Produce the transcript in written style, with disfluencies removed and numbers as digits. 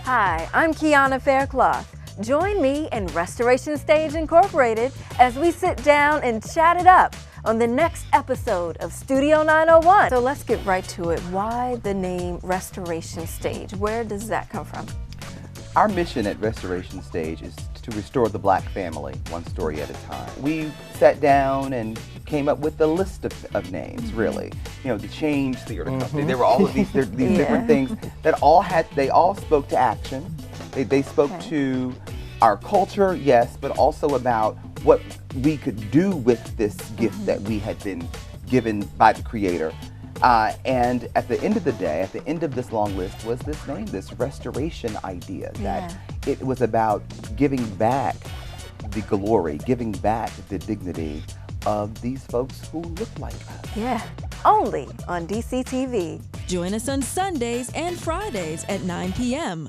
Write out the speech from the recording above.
Hi, I'm Kiana Faircloth. Join me and Restoration Stage Incorporated as we sit down and chat it up on the next episode of Studio 901. So let's get right to it. Why the name Restoration Stage? Where does that come from? Our mission at Restoration Stage is to restore the Black family, one story at a time. We sat down and came up with a list of names, really. You know, the Change Theater Company. There were all of these different things that they all spoke to action. They spoke to our culture, yes, but also about what we could do with this gift that we had been given by the Creator. And at the end of the day, at the end of this long list was this name, this restoration idea, that it was about giving back the glory, giving back the dignity of these folks who look like us. Yeah, only on DCTV. Join us on Sundays and Fridays at 9 p.m.